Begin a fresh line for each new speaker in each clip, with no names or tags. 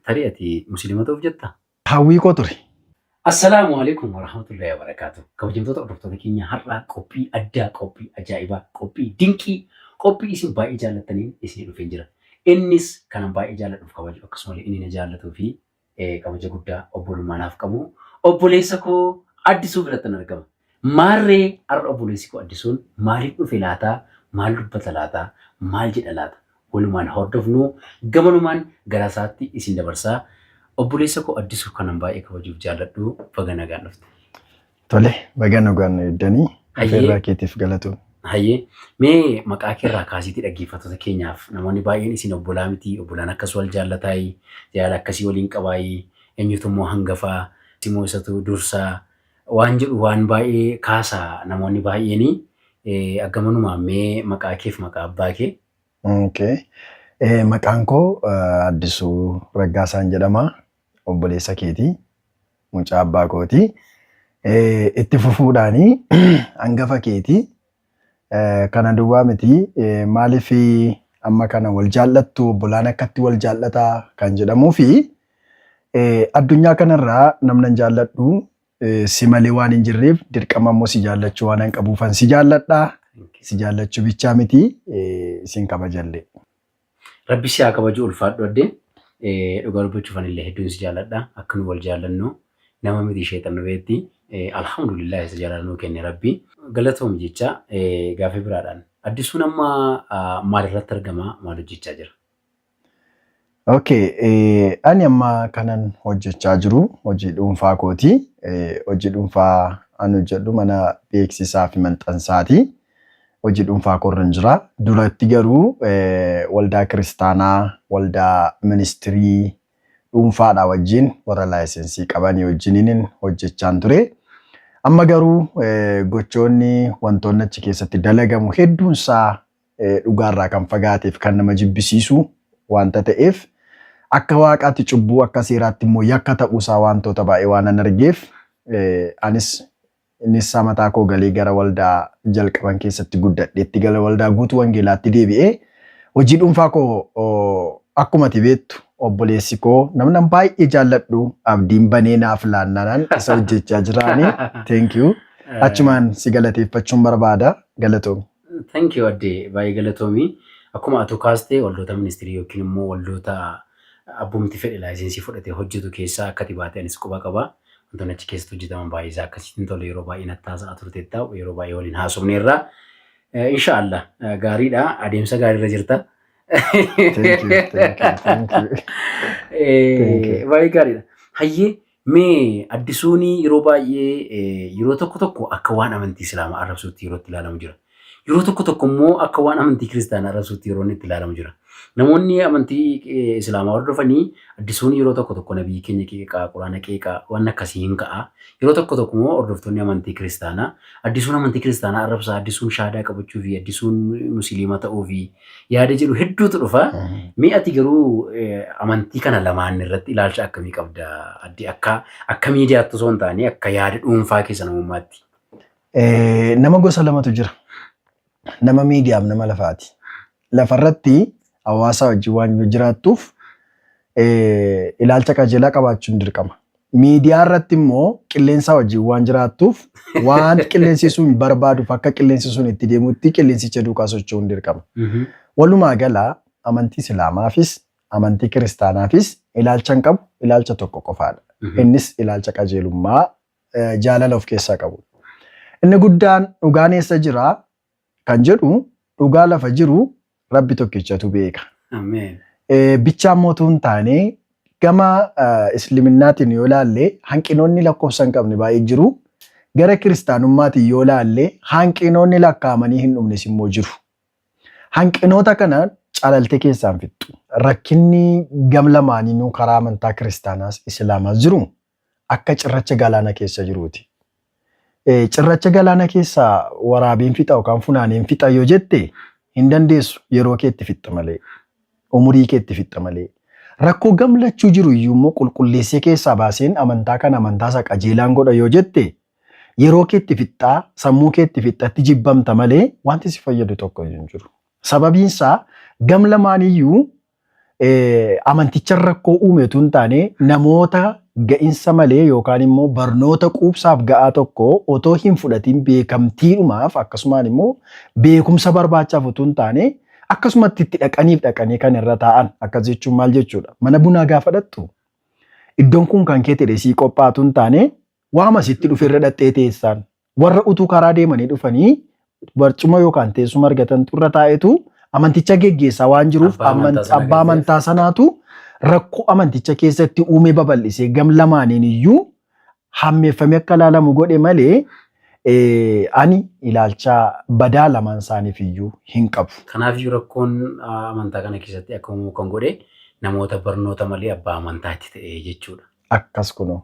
Tari'ati musliimota of jetta.
Hawwii koo ture.
Assalaamu alaikum warahmatullahi wabarakatuh. Kabajamtoota hordoftoota keenya har'aa qophii addaa, qophii ajaa'ibaa, qophii dinqii, qophii isin baay'ee jaallattaniin isin dhufee jira. Innis kanan baay'ee jaalladhuuf kabaju akkasumallee inni na jaallatuu fi kabaja guddaa obbolummaanaaf qabu. Obboleessa koo Addisuu birattan argama. Maarree har'a obboleessi koo Addisuun maaliif dhufe laataa? Maal dubbata laataa? Maal jedha laata? Walumaan hordofnu gamanumaan gara isaatti isin dabarsaa. Obboleessa koo Addisuu kanan baay'ee kabajuuf jaalladhu baga nagaan dhufte.
Tole, baga nagaan eddanii affeerraa keetiif galatu.
Hayyee mee maqaa keerraa kaasiitii dhaggeeffattoota keenyaaf namoonni baay'een isin obbolaa miti, obbolaan akkas wal jaallataayi, jaalala akkasii waliin qabaayi, eenyutummoo hangafaa, simoo isatu dursaa waan jedhu waan baay'ee kaasaa namoonni baay'een agamanumaan mee maqaa keef maqaa abbaa kee?
Okay. Maqaan koo Addisuu Raggaasaan jedhama. Obboleessa keetii, mucaa abbaa kootii. Itti fufuudhaanii hangafa keetii kana duwwaa miti maaliif amma kana wal jaallattu obbolaan akkatti wal jaallataa kan jedhamuu fi addunyaa kanarraa namni jaalladhu si malee waan hin jirreef dirqama immoo si jaallachuu waan hin qabuufan si jaalladhaa. Si jaallachuu bichaa miti isin kabajalle.
Rabbi si haa kabaju ulfaadhu addee. Dhugaa dubbachuufan illee hedduun si jaalladha. Akka nu wal jaallannu nama miti sheexan nubeetti. Alhamdulillah isa jaalannuu kenne Rabbi. Galatoom jecha gaafii biraadhaan. Addisuun amma maalirratti argama? Maal hojjechaa jira?
Okay, ani amma kanan hojjechaa jiru hojii dhuunfaa kooti. Hojii dhuunfaa ani hojjedhu mana beeksisaa fi maxxansaati. Hojii dhuunfaa korran jira. Duratti garuu waldaa kiristaanaa, waldaa ministirii dhuunfaadhaa wajjin warra laayisensii qabanii wajjiniin hojjechaan ture. Amma garuu gochoonni wantoonni achi keessatti dalagamu hedduunsaa dhugaarraa kan fagaateef kan nama jibbisiisu wanta ta'eef akka waaqaatti cubbuu akka seeraatti immoo yakka ta'uusaa wantoota baay'ee waan an argeef anis innis mataa koo galee gara waldaa jalqaban keessatti guddadheetti gara waldaa guutuu wangeelaatti deebi'ee hojii dhuunfaa koo akkuma ati beektu obboleessi koo namni baay'ee jaalladhu abdiin banee naaf laannaan isa hojjechaa jiraani. Thank you. Achumaan si galateeffachuun barbaada. Galatoomi.
Thank you addee baay'ee galatoomi. Akkuma atu kaastee waldoota ministirii yookiin immoo waldoota abbumti fedhe laayisensii fudhatee hojjetu keessaa akka tibaatee anis quba qaba. Wantoonni achi keessatti hojjetaman baay'ee isaa akkasitti tole yeroo baay'ee nattaasaa turte ta'u yeroo baay'ee waliin haasofne irraa inshaallah gaariidha adeemsa gaariirra jirta.
Thank you.
Baay'ee gaariidha. Hayyee mee Addisuun yeroo baay'ee yeroo tokko akka waan amantii Islaamaa arrabsuutti yeroo itti ilaalamu jira. Yeroo tokko immoo akka waan amantii kiristaanaa arrabsuutti yeroo itti ilaalamu jira. Namoonni amantii Islaamaa hordofanii Addisuun yeroo tokko nabii keenya qeeqaa, quraana qeeqaa waan akkasii hin ka'a. Yeroo tokko immoo hordoftoonni amantii kiristaanaa Addisuun amantii kiristaanaa arrabsaa, Addisuun shaadaa qabachuu fi Addisuun musliima ta'uu fi yaada jedhu hedduutu dhufa. Mee ati garuu amantii kana lamaan irratti ilaalcha akkamii qabda? Addi akka miidiyaatti osoo hin taane akka yaada dhuunfaa keessa namummaatti.
Nama gosa lamatu jira. Nama miidiyaaf nama lafaati. Lafarratti hawaasa wajjin waan jiraattuuf ilaalcha qajeelaa qabaachuun dirqama. Miidiyaa irratti immoo qilleensa wajjin waan jiraattuuf waan qilleensi sun barbaaduuf akka qilleensi sun itti deemutti qilleensicha duukaa socho'uun dirqama. Walumaa gala amantii Islaamaafis amantii kiristaanaafis ilaalcha hin qabu ilaalcha tokko qofaadha. Innis ilaalcha qajeelummaa jaalala of keessaa qabu. Inni guddaan dhugaan eessa jira kan jedhu dhugaa lafa jiru Rabbi tokkichatu beeka.
Ameen.
Bichaan mootuu hin taane gama Islaaminaatiin yoo laalle hanqinoonni lakkoofsa hin qabne baay'ee jiru. Gara kiristaanummaatiin yoo laalle hanqinoonni lakkaa'amanii hin dhumnes immoo jiru. Hanqinoota kana caalaltee keessaan fixxu. Rakkinni gam lamaaniinuu karaa amantaa kiristaanaas Islaamaas jiru akka cirracha galaana keessa jiruuti. Cirracha galaana keessa waraabiin fixa yookaan funaaneen fixa yoo jette hin dandeessu yeroo keetti fixxa malee. Umurii keetti fixxa malee. Rakkoo gamlachuu jiru iyyuu immoo qulqulleessee keessaa baaseen amantaa kana amantaa isa qajeelaan godha yoo jette yeroo keetti fixxaa sammuu keetti fixxatti jibbamta malee wanti si fayyadu tokko hin jiru. Sababiin isaa gam lamaaniyyuu amanticha rakkoo uumetu hin taane namoota ga'insa malee yookaan immoo barnoota quubsaaf ga'aa tokko otoo hin fudhatiin beekamtiidhumaaf akkasumaan immoo beekumsa barbaachaaf otoo hin taane akkasumatti itti dhaqanii kan irra taa'an akkas jechuun maal jechuudha. Mana bunaa gaafa dhattu iddoon kun kan kee ta'e sii qophaatu hin taane waama sitti dhufe irra dhattee teessaan warra utuu karaa deemanii dhufanii barcuma yookaan teessuma argatan irra taa'etu amanticha geggeessaa waan jiruuf abbaa amantaa sanaatu rakkoo amanticha keessatti uume babal'isee gam lamaaniin iyyuu hammeeffamee akka ilaalamu godhe malee ani ilaalcha badaa lamaan isaaniif iyyuu hin qabu.
Kanaaf iyyuu rakkoon amantaa kana keessatti akka uumuu kan godhe namoota barnoota malee abbaa amantaatti ta'e jechuudha.
Akkas kunoo.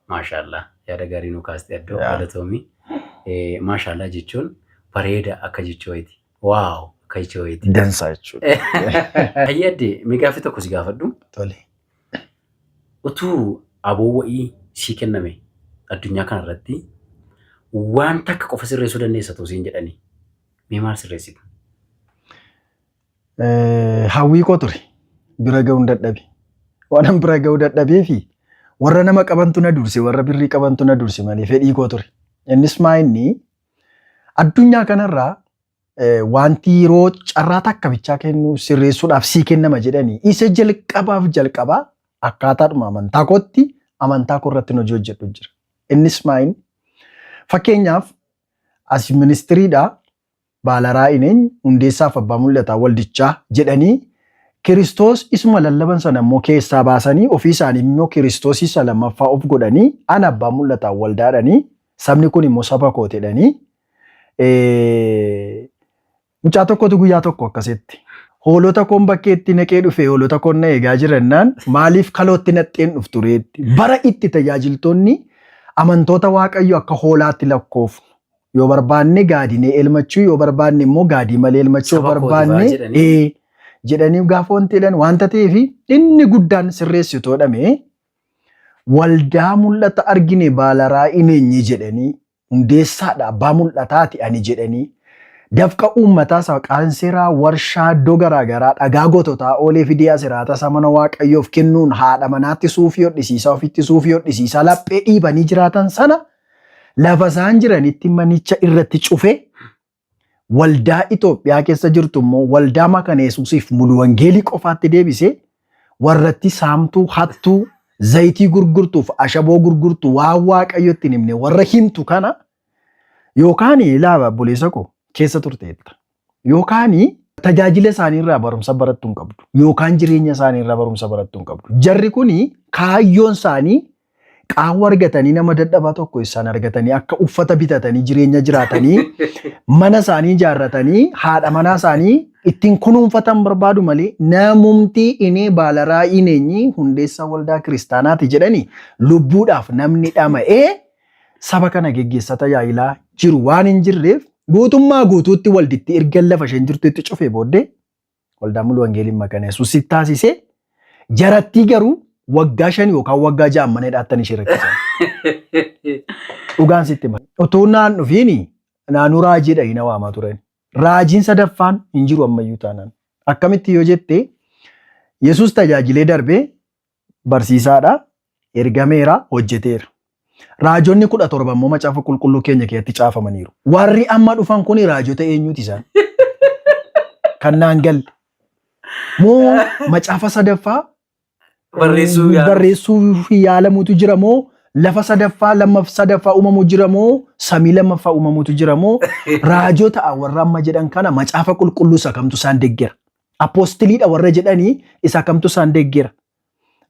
Maashaallah yaada gaarii nu kaastee addoo galatoomii. Maashaallah jechuun bareeda akka jechuuti. Waaw akka jechuuti.
Dansaa jechuudha.
Ayyadde miigaafi tokko si gaafadhu.
Tole.
Utuu aboo wa'ii sii kenname addunyaa kanarratti wanta akka qofa sirreessuu dandeessa tosiin jedhanii mee maal sirreessitu?
Hawwii koo ture bira ga'uun dadhabe. Waan bira ga'uu dadhabee fi warra nama qabantu na durse warra birrii qabantu na durse malee fedhii koo ture. Innis maa inni addunyaa kanarraa wanti yeroo carraa takka bichaa kennu sirreessuudhaaf sii kennama jedhanii isa jalqabaa akkaataadhuma amantaa kootti amantaa koo irratti hojii hojjedhu jira. Innis maa inni fakkeenyaaf as ministiriidha baalaraa ineen hundeessaaf abbaa mul'ataa waldichaa jedhanii Kiristoos isuma lallaban sana immoo keessaa baasanii ofii isaanii immoo Kiristoos isa lammaffaa of godhanii ana abbaa mul'ataa waldaadhanii sabni kun immoo saba koo jedhanii mucaa tokkotu guyyaa tokko akkasitti hoolota koon bakkeetti naqee dhufe hoolota koon na eegaa jirannaan maaliif kalootti naqxeen dhuftu reetti bara itti tajaajiltoonni amantoota waaqayyo akka hoolaatti lakkoofnu yoo barbaanne gaadinee elmachuu yoo barbaanne immoo gaadii malee elmachuu yoo barbaanne jedhanii gaafa wanti jedhan wanta ta'eef inni guddaan sirreessitu jedhame waldaa mul'ata argine baalaraa ineenyi jedhanii hundeessaadha abbaa mul'ataati ani jedhanii dafqa uummataa saaqaanseeraa warshaa iddoo garaagaraa dhagaa gototaa oolee fidee siraata samana waaqayyoof kennuun haadha manaatti suufii hodhisiisaa ofitti suufii hodhisiisaa laphee dhiibanii jiraatan sana lafa isaan jiranitti manicha irratti cufe waldaa Itoophiyaa keessa jirtu immoo waldaa makana Yesuusiif mulu wangeelii qofaatti deebise warratti saamtuu hattuu zayitii gurgurtuuf ashaboo gurgurtu waan waaqayyotti himne warra himtu kana yookaan ilaaba buleessa koo keessa turteetta yookaan tajaajila isaanii irraa barumsa barattuu hin qabdu yookaan jireenya isaanii irraa barumsa barattuu hin qabdu jarri kuni kaayyoon isaanii qaawwa argatanii nama dadhabaa tokko isaan argatanii akka uffata bitatanii jireenya jiraatanii mana isaanii ijaarratanii haadha manaa isaanii ittiin kunuunfatan barbaadu malee namumtii inni baalaraa ineenyi hundeessa waldaa kiristaanaati jedhanii lubbuudhaaf namni dhama'ee saba kana geggeessa tajaajilaa jiru waan hin jirreef guutummaa guutuutti walditti erga lafa isheen jirtutti cufee booddee waldaa mulu wangeeliin makana Yesuus taasisee jarattii garuu waggaa 5 yookaan waggaa 6 mana hidhaatti ishee rakkisan. Dhugaan sitti malee. Otoo naan dhufiini naannoo raajiidha hin waamaa turan. Raajiin sadaffaan hin jiru ammayyuu taanaan. Akkamitti yoo jette Yesuus tajaajilee darbee barsiisaadha ergameera hojjeteera. Raajonni 17 immoo macaafa qulqulluu keenya keessatti caafamaniiru. Warri amma dhufan kun raajota eenyuuti isaan? Kan naan galle. Moo macaafa sadaffaa barreessuu yaalamuutu jira moo lafa sadaffaa lammaaf sadaffaa uumamu jira moo samii lammaffaa uumamuutu jira moo raajota warra amma jedhan kana macaafa qulqulluu isa kamtu isaan deeggera apostiliidha warra jedhanii isa kamtu isaan deeggera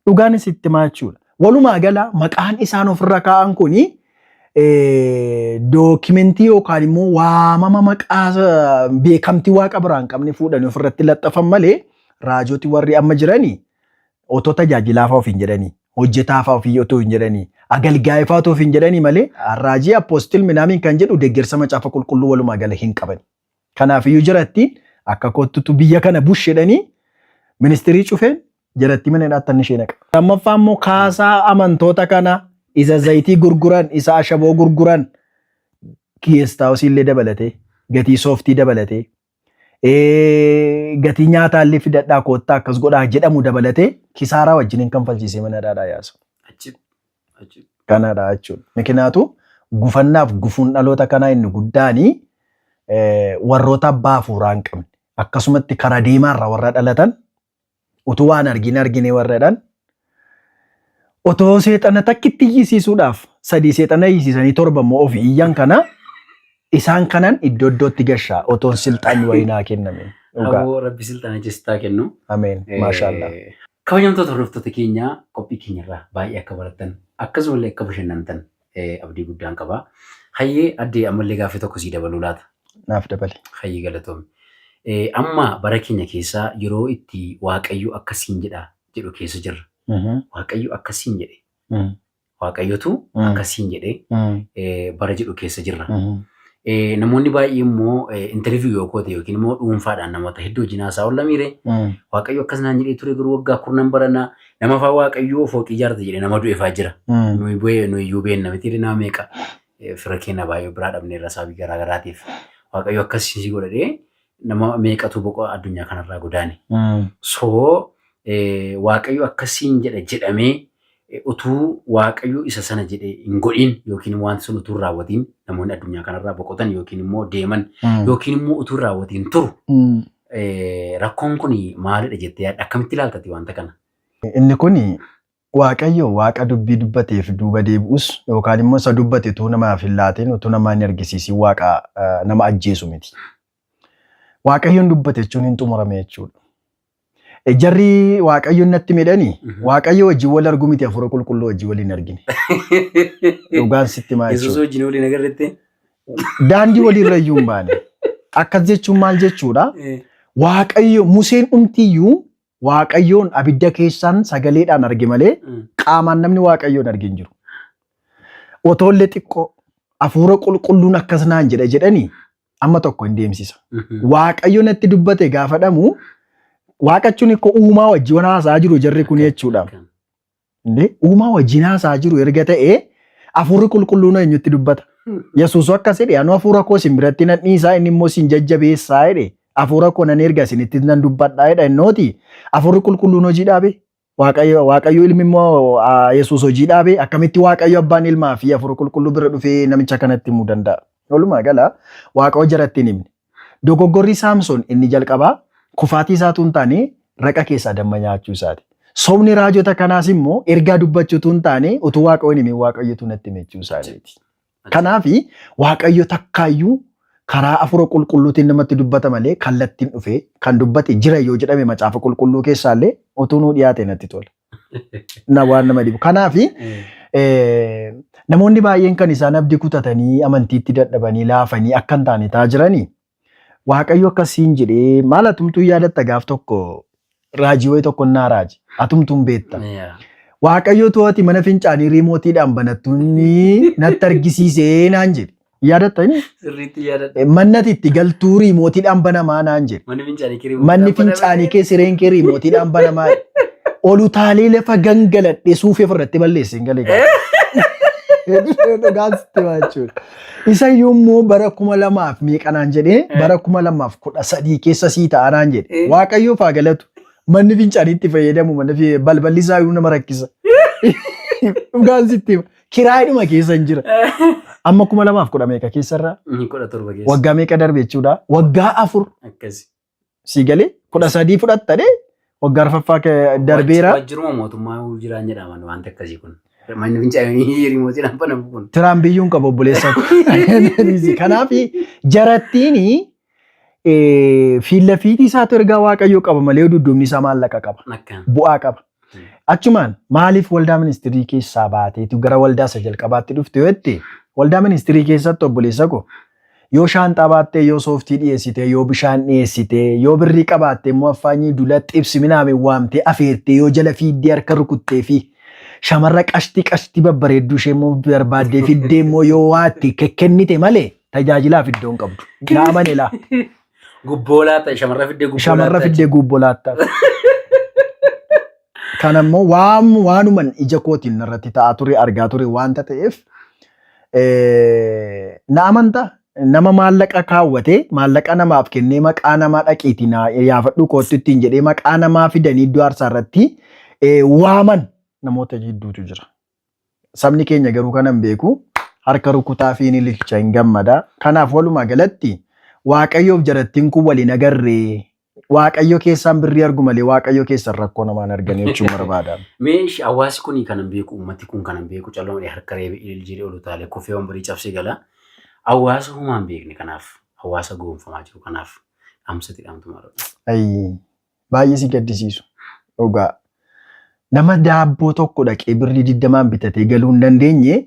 dhugaan sitti maachuudha walumaa gala maqaan isaan ofirra kaa'an kuni dookimentii yookaan immoo waamama maqaa beekamtii waaqa biraan qabne fuudhanii ofirratti laxxafan malee raajoti warri amma jiranii otoo tajaajilaafaa of hin jedhanii hojjetaafaa ofii otoo hin jedhanii agalgaa'ifaa otoo hin jedhanii malee raajii apostil minaamin kan jedhu deeggarsa macaafa qulqulluu walumaa gala hin qaban. Kanaaf iyyuu jiratti akka kottutu biyya kana bush jedhanii ministirii cufeen jiratti mana hidhaatti ishee naqa. Lammaffaa immoo kaasaa amantoota kana isa zayitii gurguran isa ashaboo gurguran kiyeestaa illee dabalatee gatii sooftii dabalatee gatii nyaataallee fidadhaa koottaa akkas godhaa jedhamu dabalatee kisaaraa wajjiniin kan falchiisee mana dhaadhaa yaasu. Kanadha jechuudha. Mikinaatu gufannaaf gufuun dhaloota kanaa inni guddaanii warroota abbaa hafuuraa hin qabne akkasumatti karaa deemaarra warra dhalatan utuu waan argine warradhan otoo seexana takkitti iyyisiisuudhaaf 3 seexana iyyisiisanii 7 immoo ofii iyyan kana isaan kanan iddoo iddootti gashaa otoon silxaanni wayinaa kenname.
Aboo Rabbi silxaana jessitaa kennu.
Ameen. Maashaallah.
Kabajamtoota hordoftoota keenya qophii keenyarraa baay'ee akka barattan akkasumallee akka bashannantan abdii guddaan qaba. Hayyee addee ammallee gaaffii tokko sii dabaluu laata?
Naaf dabale.
Hayyee galatoomne. Amma bara keenya keessaa yeroo itti Waaqayyo akkasiin jedhu keessa jirra. Waaqayyo akkasiin jedhe. Waaqayyotu akkasiin jedhe bara jedhu keessa jirra. Namoonni baay'ee immoo interview yookiin immoo dhuunfaadhaan namoota hedduu wajjin haasaa oolamiire Waaqayyo akkas naan jedhee ture garuu waggaa 10 barana nama faa Waaqayyo fooqii ijaarta jedhee nama du'eefaa jira. Nuyi iyyuu beenna miti nama meeqa fira keenya baay'ee biraa dhabnee irra sababii garaa garaatiif Waaqayyo akkasii godhadhee nama meeqatu boqoo addunyaa kanarraa godaane. So Waaqayyo akkasiin jedhamee utuu Waaqayyo isa sana jedhee hin godhin yookiin waan sun utuu raawwatiin namoonni addunyaa kanarraa boqotan yookiin immoo deeman yookiin immoo utuu raawwatiin turu rakkoon kun maalidha jettee yaadda? Akkamitti ilaaltati wanta kana?
Inni kun Waaqayyo waaqa dubbii dubbateef duuba deebi'us yookaan immoo isa dubbate utuu namaaf hin laatiin utuu namaa hin argisiisin waaqa nama ajjeesu miti. Waaqayyoon dubbate jechuun hin xumurame jechuudha. Jarri Waaqayyoon natti midhanii Waaqayyo wajjin wal argu miti hafuura qulqulluu wajjin waliin argine. Dhugaan sitti maal jechuudha?
Yesuus wajjin waliin agarrette?
Daandii waliirra iyyuu hin baane. Akkas jechuun maal jechuudha? Waaqayyo Museen dhumtiyyuu Waaqayyoon abidda keessaan sagaleedhaan arge malee qaamaan namni Waaqayyoon arge hin jiru. Otoollee xiqqoo hafuura qulqulluun akkas naan jedhanii amma tokko hin deemsisa. Waaqayyo natti dubbate gaafadhamu waaqachuun ikko uumaa wajjin haasaa jiru jarri kun jechuudha. Uumaa wajjin haasaa jiru erga ta'ee hafuurri qulqulluun eenyutti dubbata. Yesuus akkas jedhe anu hafuura koo isin biratti nan dhiisaa inni immoo isin jajjabeessaa jedhe hafuura koo nan erga isinitti nan dubbadhaa jedha innooti hafuurri qulqulluun hojii dhaabe. Waaqayyo ilmi immoo Yesuus hojii dhaabe akkamitti Waaqayyo abbaan ilmaa fi hafuura qulqulluu bira dhufee namicha kanatti himuu danda'a. Walumaa gala Waaqa jaratti hin himne. Dogoggorri Saamsoon inni jalqabaa kufaatii isaatu hin taane raqa keessaa damma nyaachuu isaati. Sobni raajota kanaas immoo ergaa dubbachuutu hin taane utuu Waaqayyoon himee Waaqayyotu natti himechuu isaati. Kanaafi Waaqayyo takkaayyuu karaa hafuura qulqulluutiin namatti dubbata malee kallattiin dhufee kan dubbate jira yoo jedhame macaafa qulqulluu keessaallee utuu nuu dhiyaate natti tola. Na waan nama dhibu. Kanaafi namoonni baay'een kan isaan abdii kutatanii amantiitti dadhabanii laafanii akka hin taane ta'a jiranii. Waaqayyo akkasiin jedhee maal atumtuu yaadatta gaaf tokko raajii wayii tokko naa raaji atumtuun beetta. Waaqayyo to'ati mana fincaanii riimootiidhaan banattuuni natti argisiisee naan jedhe. Yaadatta inni?
Sirriitti yaadatta.
Mannati itti galtuu riimootiidhaan banamaa naan jedhe. Manni fincaanii kee sireen kee riimootiidhaan banamaa. Olutaalee lafa gangaladhee suufee ofirratti balleessee hin galee. Dhugaan sitti baachuudha. Isa yommuu bara 2000 meeqanaan jedhee bara 2013 keessa sii ta'anaan jedhe. Waaqayyoof haa galatu. Manni fincaaniitti fayyadamu balballi isaa nama rakkisa. Dhugaan sitti kiraayidhuma keessa hin jira. Amma 2010 meeqa keessarraa?
17 keessa.
Waggaa meeqa darbe jechuudha? Waggaa 4.
Akkasi.
Sii galee 13 fudhattadee waggaa arfaffaa darbeera.
Waajjiruma mootummaa jiraan jedhaman wanta akkasii kun. Manni fincaanii riimootiidhaan banamu kun.
Tiraambiyyuun qaba obboleessa. Kanaaf jarattiin fiilla fiitii isaatu ergaa Waaqayyoo qaba malee dudduubni isaa maallaqa qaba. Bu'aa qaba. Achumaan maaliif waldaa ministirii keessaa baateetu gara waldaa isa jalqabaatti dhufte yoo jette waldaa ministirii keessatti obboleessa ko yoo shaanxaa baattee yoo sooftii dhiyeessitee yoo bishaan dhiyeessitee yoo birrii qabaattee immoo affaanyii dula xibsi minaame waamtee afeertee yoo jala fiiddee harka rukuttee fi shamarra qashtii babbareedduu ishee immoo barbaaddee fiddee immoo yoo waatti kennite malee tajaajilaaf iddoo hin qabdu. Naamane laa.
Gubboo laatta shamarra fiddee gubboo laatta.
Shamarra fiddee gubboo laatta. Kanammoo waanuman ija kootiin irratti ta'aa ture argaa ture waanta ta'eef na amantaa nama maallaqa kaawwate maallaqa namaaf kennee maqaa namaa dhaqiitiin yaafadhu kootti ittiin jedhee maqaa namaa fidanii iddoo aarsaa irratti waaman namoota jidduutu jira. Sabni keenya garuu kanan beeku harka rukutaa fi ni ililcha hin gammada. Kanaaf walumaa galatti Waaqayyoof jarattiin kun waliin agarree Waaqayyo keessaan birrii argu malee Waaqayyo keessan rakkoo namaan argan jechuun barbaada.
Meeshi hawaasi kuni kanan beeku ummati kun kanan beeku calloon harka reebe ililchee olu taale kufee wambarii cabsee gala. Hawaasa humaan beekne kanaaf hawaasa goonfamaa jiru kanaaf amsati dhaamtu maal.
Baay'ee si gaddisiisu. Dhugaa nama daabboo tokko dhaqee birrii 20 bitatee galuu hin dandeenye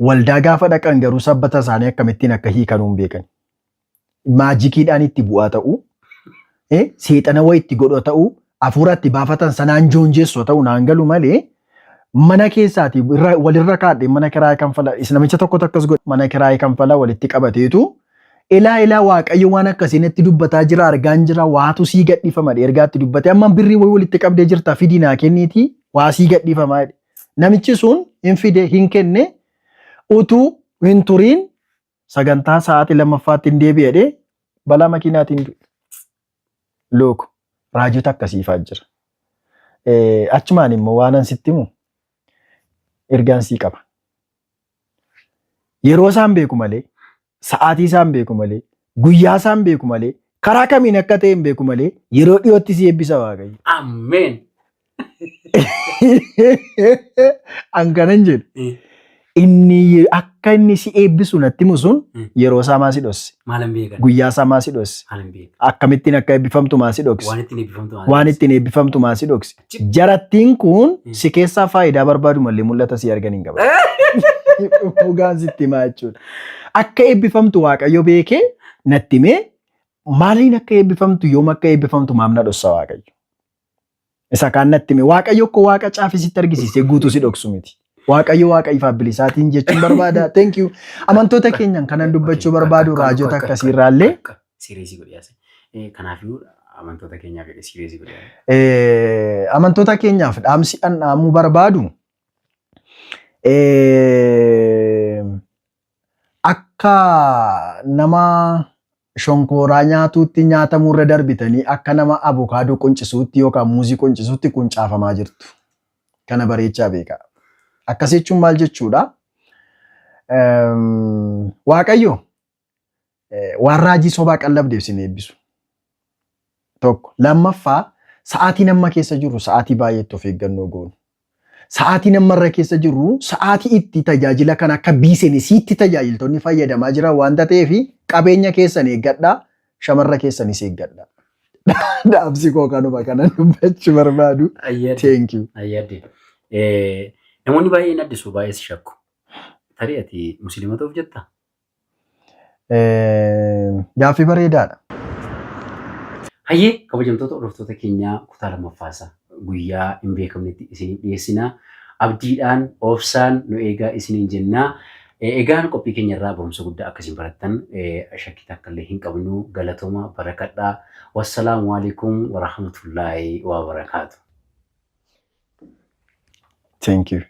waldaa gaafa dhaqan garuu sabbata isaanii akkamittiin akka hiikanuu hin beekan. Maajikiidhaan itti bu'aa ta'u, seexana wayii itti godhu ta'u, hafuura itti baafatan sanaan joonjeessoo ta'u naan galu malee mana keessaati walirra kaadhe mana kiraayee kanfala namicha tokko takkas godhe mana kiraayee kanfala walitti qabateetu ilaa Waaqayyo waan akkasiinatti dubbataa jira argaan jira waatu sii gadhiifama ergaatti dubbate amma birrii wayii walitti qabdee jirta fidinaa kenniiti waa sii gadhiifama namichi sun hin fide hin kenne utuu hin turiin sagantaa sa'aatii lammaffaatti hin deebi'ee balaa makiinaatiin look raajota akkasiifaa jira. Achumaan immoo waanan sitti himu ergaan sii qaba. Yeroo isaan beeku malee, sa'aatii isaan beeku malee, guyyaa isaan beeku malee, karaa kamiin akka ta'e hin beeku malee, yeroo dhiyootti si eebbisa Waaqayyo.
Ameen.
Ankanan jedhu. Inni akka inni si eebbisu natti himu sun yeroo isaa maasi dhosse.
Maalan beekan.
Guyyaa isaa maasi dhosse.
Maalan beekan.
Akkamittiin akka eebbifamtu maasi dhokse.
Waan ittiin
eebbifamtu maasi dhokse. Jarattiin kun si keessaa faayidaa barbaadu malee mul'ata si argan hin qaban. Dhugaan sitti himaa jechuudha. Akka eebbifamtu Waaqayyo beekee natti himee maaliin akka eebbifamtu yoom akka eebbifamtu maamna dhossa Waaqayyo. Isa kaan natti himee Waaqayyo akka Waaqa caafisitti argisiisee guutuu si dhoksu miti. Waaqayyo Waaqa ifaaf bilisaatiin jechuun barbaada. Thank you. Amantoota keenyan kanan dubbachuu barbaadu raajota akkasiirraallee.
Siriisii godhee kanaafuu amantoota keenyaaf siriisii godhee.
Amantoota keenyaaf dhaamsi dhaamuu barbaadu akka nama shonkooraa nyaatuutti nyaatamurra darbitanii akka nama abukaadoo quncisuutti yookaan muuzii quncisuutti quncaafamaa jirtu. Kana bareechaa beekaa. Akkas jechuun maal jechuudha? Waaqayyo waan raajii sobaa qallabdeef sin eebbisu. Tokko. Lammaffaa sa'aatii nama keessa jiru sa'aatii baay'eetti of eeggannoo goonu. Sa'aatii namarra keessa jiru sa'aatii itti tajaajila kan akka biizinesiitti tajaajiltoonni fayyadamaa jiran waanta ta'eef qabeenya keessan eeggadhaa, shamarra keessanis eeggadhaa. Dhaamsi koo kanuma kanan dubbachuu barbaadu. Thank you.
Namoonni baay'een addisu baay'ee si shakku. Tarii ati musliima ta'uuf jettaa?
Gaaffii bareedaadha.
Hayyee kabajamtoota hordoftoota keenyaa kutaa lammaffaasaa guyyaa hin beekamnetti isiniif dhiyeessinaa. Abdiidhaan obsaan nu eegaa isiniin jennaa. Egaan qophii keenya irraa barumsa guddaa akkasiin barattan shakkii takka illee hin qabnu galatooma barakadhaa. Wassalaamu alaikum wa rahmatullaahi wa barakaatu.
Thank you.